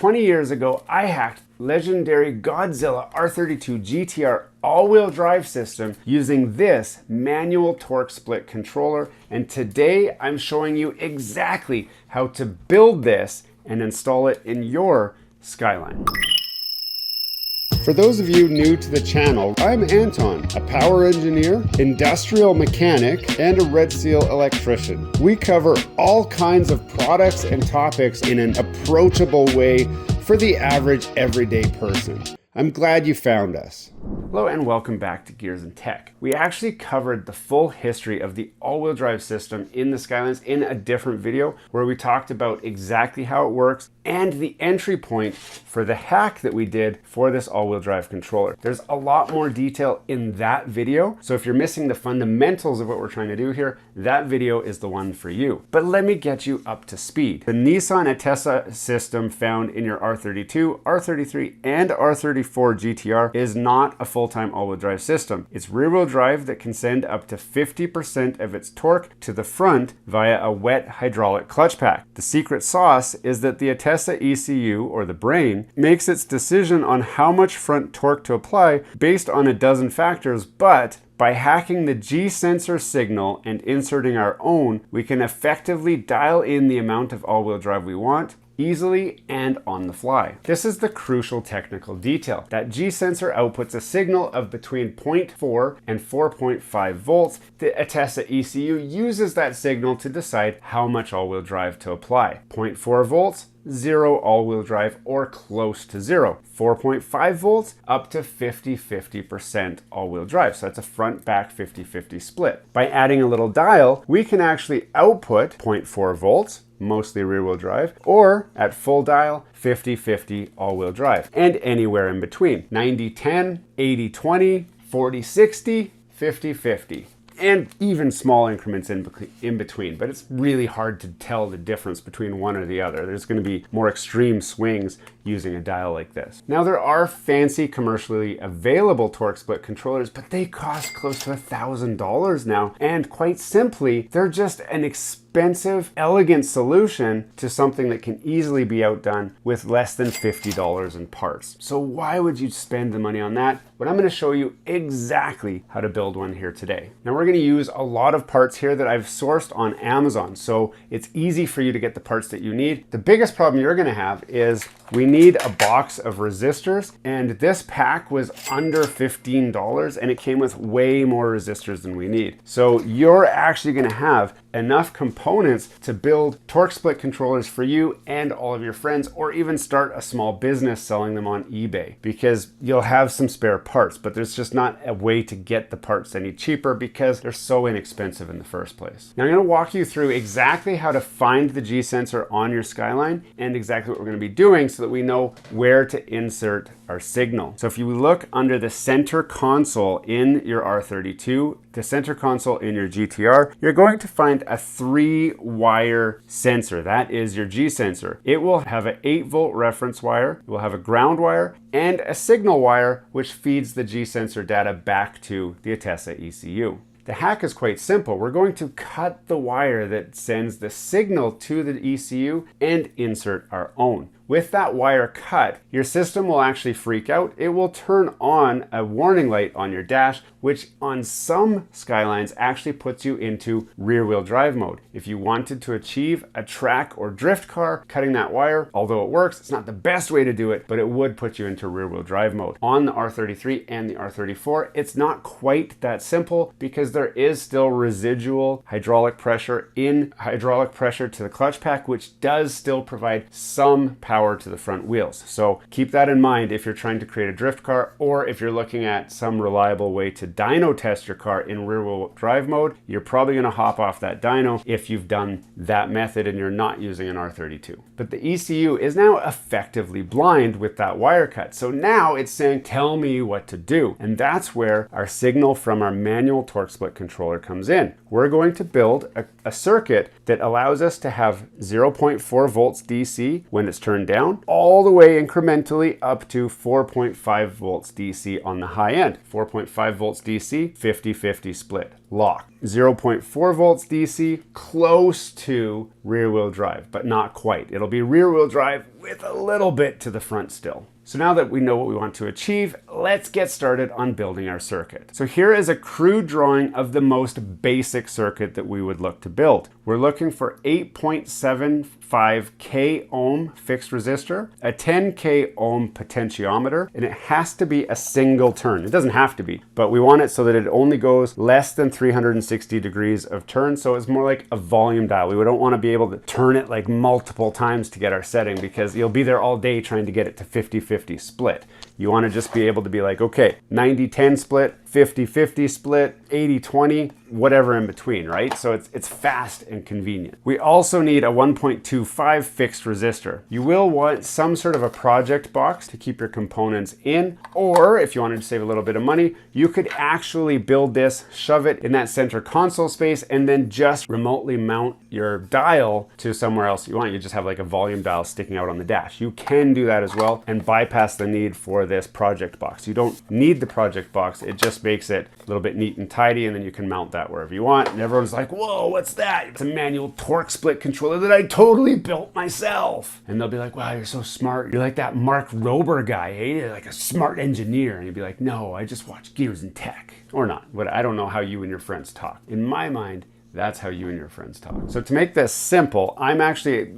20 years ago, I hacked legendary Godzilla R32 GTR all-wheel drive system using this manual torque split controller, and today I'm showing you exactly how to build this and install it in your Skyline. For those of you new to the channel, I'm Anton, a power engineer, industrial mechanic, and a Red Seal electrician. We cover all kinds of products and topics in an approachable way for the average everyday person. I'm glad you found us. Hello and welcome back to Gears and Tech. We actually covered the full history of the all-wheel drive system in the Skylines in a different video where we talked about exactly how it works and the entry point for the hack that we did for this all-wheel drive controller. There's a lot more detail in that video, so if you're missing the fundamentals of what we're trying to do here, that video is the one for you. But let me get you up to speed. The Nissan Attessa system found in your R32, R33, and R34 GTR is not a full-time all-wheel drive system. It's rear-wheel drive that can send up to 50% of its torque to the front via a wet hydraulic clutch pack. The secret sauce is that the Attessa ECU, or the brain, makes its decision on how much front torque to apply based on a dozen factors, but by hacking the G-sensor signal and inserting our own, we can effectively dial in the amount of all-wheel drive we want, easily and on the fly. This is the crucial technical detail. That G-sensor outputs a signal of between 0.4 and 4.5 volts. The Attessa ECU uses that signal to decide how much all-wheel drive to apply. 0.4 volts, zero all-wheel drive or close to zero. 4.5 volts, up to 50% all-wheel drive. So that's a front-back 50-50 split. By adding a little dial, we can actually output 0.4 volts, mostly rear-wheel drive, or at full dial, 50-50 all-wheel drive, and anywhere in between. 90-10, 80-20, 40-60, 50-50. And even small increments in between, but it's really hard to tell the difference between one or the other. There's going to be more extreme swings using a dial like this. Now, there are fancy commercially available torque split controllers, but they cost close to $1,000 now, and quite simply, they're just an expensive, elegant solution to something that can easily be outdone with less than $50 in parts. So why would you spend the money on that? But I'm going to show you exactly how to build one here today. Now, we're going to use a lot of parts here that I've sourced on Amazon, so it's easy for you to get the parts that you need. The biggest problem you're going to have is we need a box of resistors, and this pack was under $15 and it came with way more resistors than we need. So you're actually going to have enough components to build torque split controllers for you and all of your friends, or even start a small business selling them on eBay, because you'll have some spare parts, but there's just not a way to get the parts any cheaper because they're so inexpensive in the first place. Now I'm going to walk you through exactly how to find the G-sensor on your Skyline and exactly what we're going to be doing so that we know where to insert our signal. So if you look under the center console in your R32, the center console in your GTR, you're going to find a 3-wire sensor. That is your G-sensor. It will have an 8-volt reference wire, it will have a ground wire, and a signal wire which feeds the G-sensor data back to the Attessa ECU. The hack is quite simple. We're going to cut the wire that sends the signal to the ECU and insert our own. With that wire cut, your system will actually freak out. It will turn on a warning light on your dash, which on some Skylines actually puts you into rear-wheel drive mode. If you wanted to achieve a track or drift car, cutting that wire, although it works, it's not the best way to do it, but it would put you into rear-wheel drive mode. On the R33 and the R34, it's not quite that simple because there is still residual hydraulic pressure to the clutch pack, which does still provide some power to the front wheels. So keep that in mind if you're trying to create a drift car, or if you're looking at some reliable way to dyno test your car in rear-wheel drive mode. You're probably going to hop off that dyno if you've done that method and you're not using an R32. But the ECU is now effectively blind with that wire cut. So now it's saying, tell me what to do. And that's where our signal from our manual torque split controller comes in. We're going to build a circuit that allows us to have 0.4 volts DC when it's turned down, all the way incrementally up to 4.5 volts DC on the high end. 4.5 volts DC, 50-50 split. lock. 0.4 volts DC, close to rear wheel drive, but not quite. It'll be rear wheel drive with a little bit to the front still. So now that we know what we want to achieve, let's get started on building our circuit. So here is a crude drawing of the most basic circuit that we would look to build. We're looking for 8.75 k ohm fixed resistor, a 10 k ohm potentiometer, and it has to be a single turn. It doesn't have to be, but we want it so that it only goes less than 360 degrees of turn, so it's more like a volume dial. We don't want to be able to turn it like multiple times to get our setting, because you'll be there all day trying to get it to 50-50 split. You want to just be able to be like, okay, 90-10 split, 50-50 split, 80-20, whatever in between, right? So it's fast and convenient. We also need a 1.25 fixed resistor. You will want some sort of a project box to keep your components in, or if you wanted to save a little bit of money, you could actually build this, shove it in that center console space, and then just remotely mount your dial to somewhere else you want. You just have like a volume dial sticking out on the dash. You can do that as well and bypass the need for this project box. You don't need the project box. It just makes it a little bit neat and tidy, and then you can mount that wherever you want. And everyone's like, whoa, what's that? It's a manual torque split controller that I totally built myself. And they'll be like, wow, you're so smart. You're like that Mark Rober guy, eh? You're like a smart engineer. And you'd be like, no, I just watch Gears and Tech. Or not, but I don't know how you and your friends talk. In my mind, that's how you and your friends talk. So to make this simple,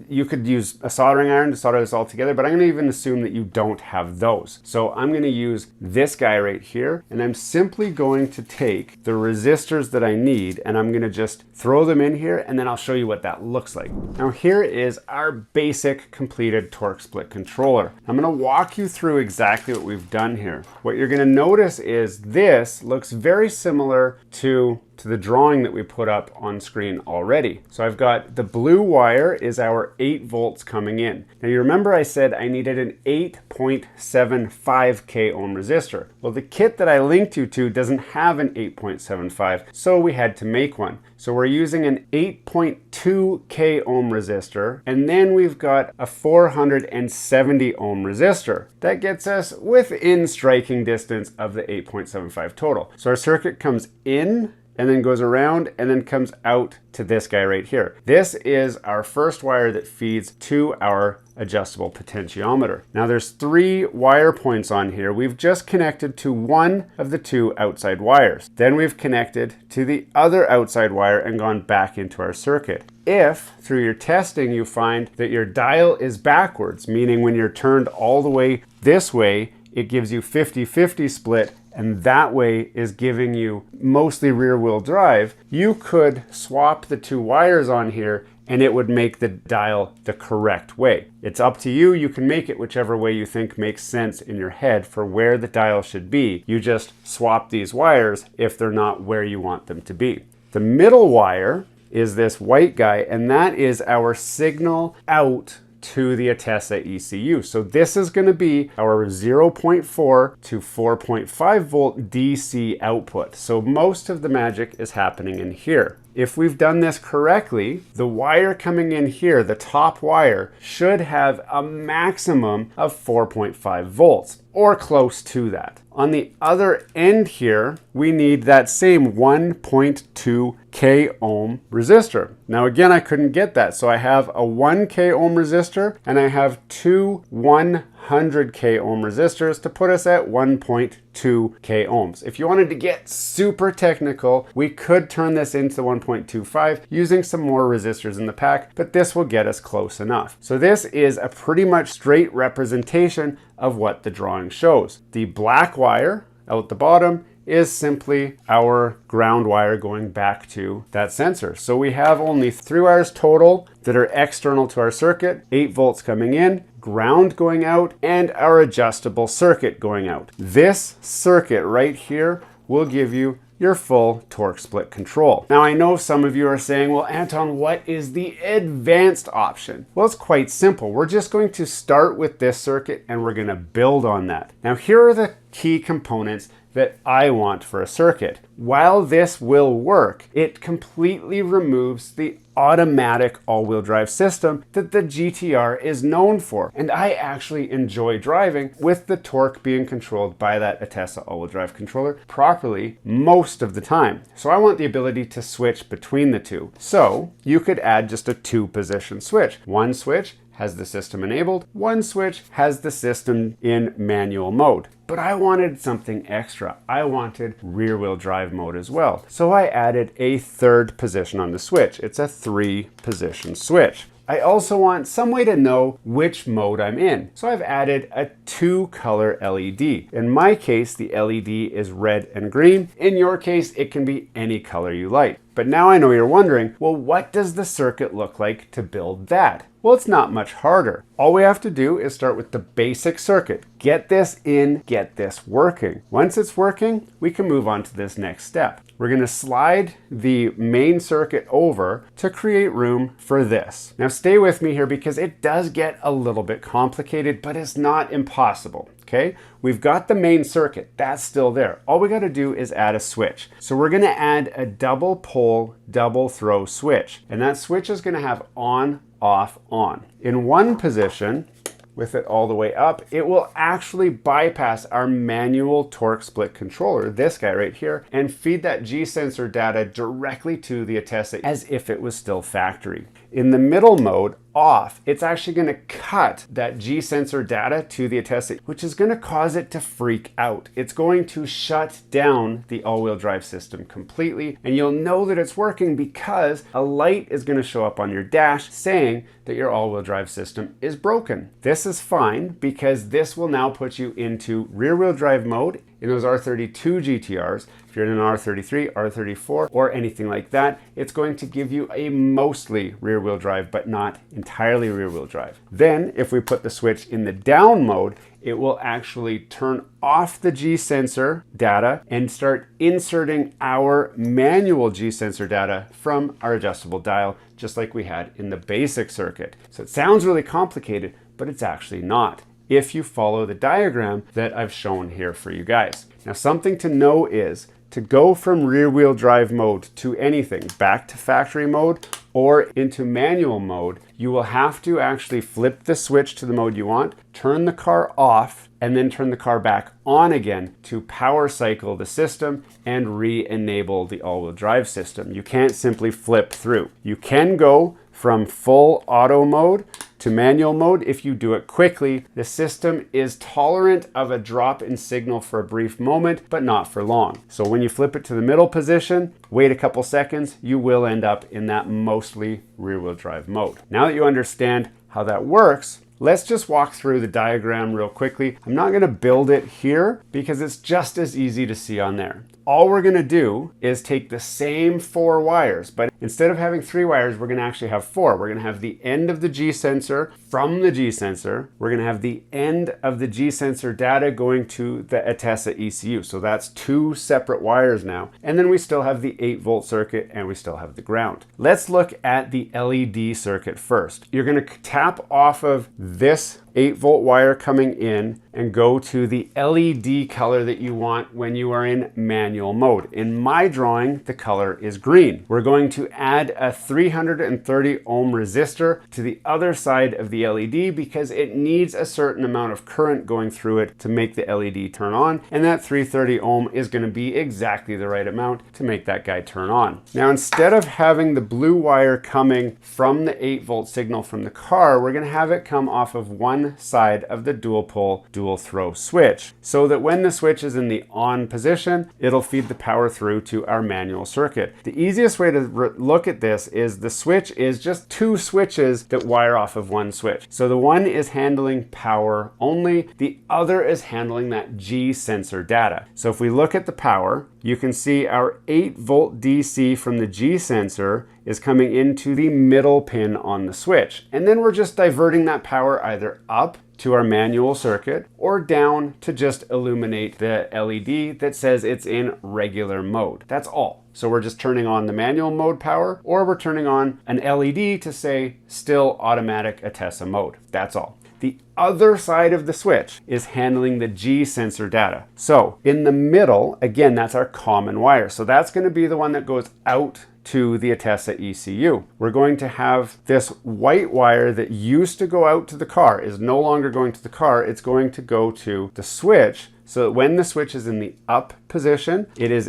you could use a soldering iron to solder this all together, but I'm gonna even assume that you don't have those. So I'm gonna use this guy right here, and I'm simply going to take the resistors that I need, and I'm gonna just throw them in here, and then I'll show you what that looks like. Now here is our basic completed torque split controller. I'm gonna walk you through exactly what we've done here. What you're gonna notice is this looks very similar to the drawing that we put up on screen already. So I've got the blue wire is our 8 volts coming in. Now you remember I said I needed an 8.75 k ohm resistor. Well, the kit that I linked you to doesn't have an 8.75, so we had to make one. So we're using an 8.2 k ohm resistor, and then we've got a 470 ohm resistor. That gets us within striking distance of the 8.75 total. So our circuit comes in, and then goes around and then comes out to this guy right here. This is our first wire that feeds to our adjustable potentiometer. Now there's 3 wire points on here. We've just connected to one of the 2 outside wires. Then we've connected to the other outside wire and gone back into our circuit. If through your testing you find that your dial is backwards, meaning when you're turned all the way this way, it gives you 50-50 split, and that way is giving you mostly rear wheel drive, you could swap the 2 wires on here and it would make the dial the correct way. It's up to you. You can make it whichever way you think makes sense in your head for where the dial should be. You just swap these wires if they're not where you want them to be. The middle wire is this white guy, and that is our signal out to the Attessa ECU. So this is going to be our 0.4 to 4.5 volt DC output. So most of the magic is happening in here. If we've done this correctly, the wire coming in here, the top wire, should have a maximum of 4.5 volts or close to that. On the other end here, we need that same 1.2 k ohm resistor. Now again, I couldn't get that, so I have a 1 k ohm resistor and I have 2 100 k ohm resistors to put us at 1.2 k ohms. If you wanted to get super technical, we could turn this into 1.25 using some more resistors in the pack, but this will get us close enough. So this is a pretty much straight representation of what the drawing shows. The black wire out the bottom is simply our ground wire going back to that sensor. So we have only 3 wires total that are external to our circuit, 8 volts coming in, ground going out, and our adjustable circuit going out. This circuit right here will give you your full torque split control. Now I know some of you are saying, well, Anton, what is the advanced option? Well, it's quite simple. We're just going to start with this circuit and we're going to build on that. Now here are the key components that I want for a circuit. While this will work, it completely removes the automatic all-wheel drive system that the GTR is known for. And I actually enjoy driving with the torque being controlled by that Attessa all-wheel drive controller properly most of the time. So I want the ability to switch between the two. So you could add just a 2-position switch. One switch has the system enabled, one switch has the system in manual mode. But I wanted something extra. I wanted rear-wheel drive mode as well. So I added a 3rd position on the switch. It's a 3-position switch. I also want some way to know which mode I'm in. So I've added a 2-color LED. In my case, the LED is red and green. In your case, it can be any color you like. But now I know you're wondering, well, what does the circuit look like to build that? Well, it's not much harder. All we have to do is start with the basic circuit. Get this in, get this working. Once it's working, we can move on to this next step. We're going to slide the main circuit over to create room for this. Now stay with me here because it does get a little bit complicated, but it's not impossible. Okay, we've got the main circuit, that's still there. All we got to do is add a switch. So we're going to add a double pole, double throw switch. And that switch is going to have on, off, on. In one position, with it all the way up, it will actually bypass our manual torque split controller, this guy right here, and feed that G-sensor data directly to the Attessa as if it was still factory. In the middle mode, off, it's actually going to cut that G-sensor data to the Attessa, which is going to cause it to freak out. It's going to shut down the all-wheel drive system completely, and you'll know that it's working because a light is going to show up on your dash saying that your all-wheel drive system is broken. This is fine because this will now put you into rear-wheel drive mode in those R32 GTRs. If you're in an R33, R34, or anything like that, it's going to give you a mostly rear-wheel drive, but not entirely rear-wheel drive. Then, if we put the switch in the down mode, it will actually turn off the G-sensor data and start inserting our manual G-sensor data from our adjustable dial, just like we had in the basic circuit. So it sounds really complicated, but it's actually not, if you follow the diagram that I've shown here for you guys. Now, something to know is to go from rear-wheel drive mode to anything, back to factory mode or into manual mode, you will have to actually flip the switch to the mode you want, turn the car off, and then turn the car back on again to power cycle the system and re-enable the all-wheel drive system. You can't simply flip through. You can go from full auto mode to manual mode if you do it quickly. The system is tolerant of a drop in signal for a brief moment, but not for long. So when you flip it to the middle position, wait a couple seconds, you will end up in that mostly rear-wheel drive mode. Now that you understand how that works, let's just walk through the diagram real quickly. I'm not going to build it here because it's just as easy to see on there. All we're going to do is take the same 4 wires, but instead of having 3 wires, we're going to actually have 4. We're going to have the end of the G-sensor from the G-sensor. We're going to have the end of the G-sensor data going to the Attessa ECU. So that's 2 separate wires now. And then we still have the 8-volt circuit and we still have the ground. Let's look at the LED circuit first. You're going to tap off of this 8-volt wire coming in and go to the LED color that you want when you are in manual mode. In my drawing, the color is green. We're going to add a 330 ohm resistor to the other side of the LED because it needs a certain amount of current going through it to make the LED turn on, and that 330 ohm is going to be exactly the right amount to make that guy turn on. Now, instead of having the blue wire coming from the 8-volt signal from the car, we're going to have it come off of one side of the dual pole, dual throw switch, so that when the switch is in the on position, it'll feed the power through to our manual circuit. The easiest way to look at this is the switch is just 2 switches that wire off of one switch. So the one is handling power only, the other is handling that G sensor data. So if we look at the power, you can see our 8-volt DC from the G sensor is coming into the middle pin on the switch. And then we're just diverting that power either up to our manual circuit or down to just illuminate the LED that says it's in regular mode. That's all. So we're just turning on the manual mode power, or we're turning on an LED to say still automatic Attessa mode. That's all. The The other side of the switch is handling the G sensor data. So in the middle, again, that's our common wire. So that's going to be the one that goes out to the Attessa ECU. We're going to have this white wire that used to go out to the car is no longer going to the car. It's going to go to the switch, so that when the switch is in the up position, it is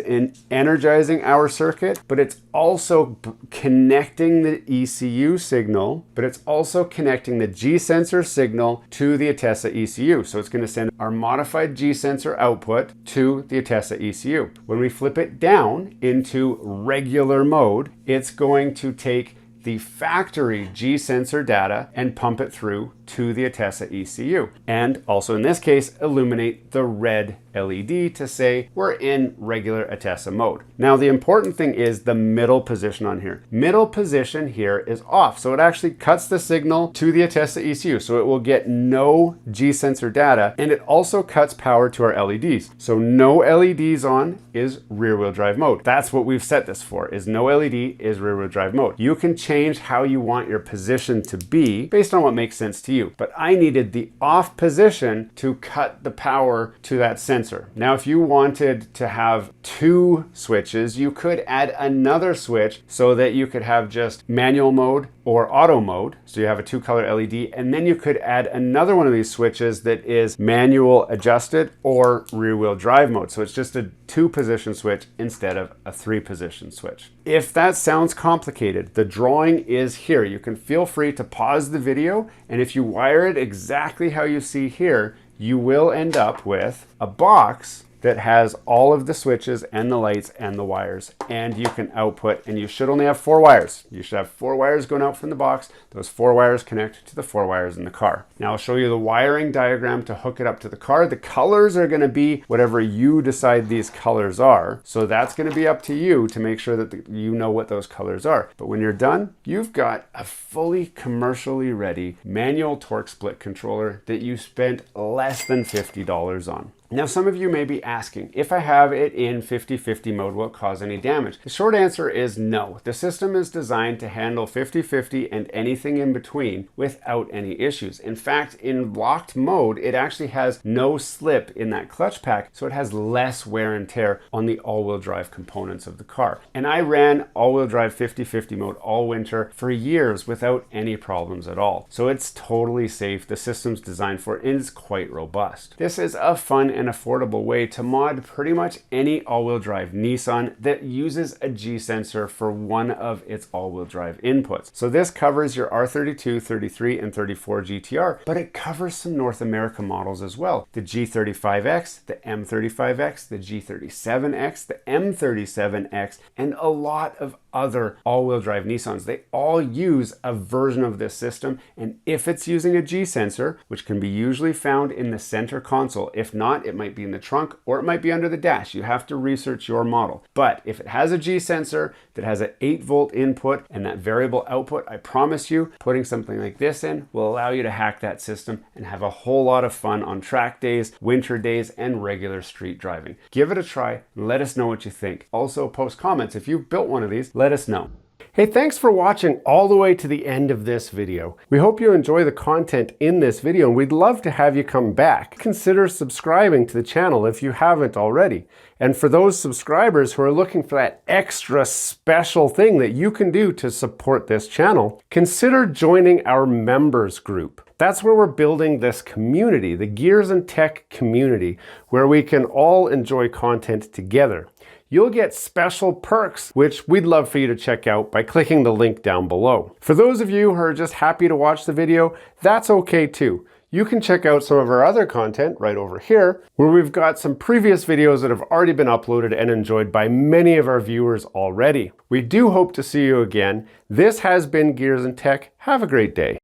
energizing our circuit, but it's also connecting the ECU signal, but it's also connecting the G sensor signal to the Attessa ECU. So it's going to send our modified G sensor output to the Attessa ECU. When we flip it down into regular mode, it's going to take the factory G sensor data and pump it through to the Attessa ECU. And also in this case, illuminate the red LED to say we're in regular Attessa mode. Now the important thing is the middle position on here. Middle position here is off. So it actually cuts the signal to the Attessa ECU. So it will get no G sensor data, and it also cuts power to our LEDs. So no LEDs on is rear wheel drive mode. That's what we've set this for, is no LED is rear wheel drive mode. You can change how you want your position to be based on what makes sense to you. But I needed the off position to cut the power to that sensor. Now, if you wanted to have two switches, you could add another switch so that you could have just manual mode or auto mode. So you have a 2-color LED, and then you could add another one of these switches that is manual adjusted or rear wheel drive mode. So it's just a 2-position switch instead of a 3-position switch. If that sounds complicated, the drawing is here. You can feel free to pause the video, and if you wire it exactly how you see here, you will end up with a box that has all of the switches and the lights and the wires, and you can output, and you should only have 4 wires. You should have 4 wires going out from the box. Those 4 wires connect to the 4 wires in the car. Now I'll show you the wiring diagram to hook it up to the car. The colors are going to be whatever you decide these colors are. So that's going to be up to you to make sure that you know what those colors are. But when you're done, you've got a fully commercially ready manual torque split controller that you spent less than $50 on. Now, some of you may be asking, if I have it in 50-50 mode, will it cause any damage? The short answer is no. The system is designed to handle 50-50 and anything in between without any issues. In fact, in locked mode, it actually has no slip in that clutch pack, so it has less wear and tear on the all-wheel drive components of the car. And I ran all-wheel drive 50-50 mode all winter for years without any problems at all. So it's totally safe. The system's designed for it, and it's quite robust. This is a fun and affordable way to mod pretty much any all-wheel drive Nissan that uses a G sensor for one of its all-wheel drive inputs. So this covers your R32, 33, and 34 GTR, but it covers some North America models as well. The G35X, the M35X, the G37X, the M37X, and a lot of other all-wheel drive Nissans. They all use a version of this system, and if it's using a G sensor, which can be usually found in the center console, if not, it might be in the trunk or it might be under the dash. You have to research your model. But if it has a G sensor that has an 8-volt input and that variable output, I promise you, putting something like this in will allow you to hack that system and have a whole lot of fun on track days, winter days, and regular street driving. Give it a try and let us know what you think. Also, post comments. If you've built one of these, let us know. Hey, thanks for watching all the way to the end of this video. We hope you enjoy the content in this video, and we'd love to have you come back. Consider subscribing to the channel if you haven't already. And for those subscribers who are looking for that extra special thing that you can do to support this channel, consider joining our members group. That's where we're building this community, the Gears and Tech community, where we can all enjoy content together. You'll get special perks, which we'd love for you to check out by clicking the link down below. For those of you who are just happy to watch the video, that's okay too. You can check out some of our other content right over here, where we've got some previous videos that have already been uploaded and enjoyed by many of our viewers already. We do hope to see you again. This has been Gears and Tech. Have a great day.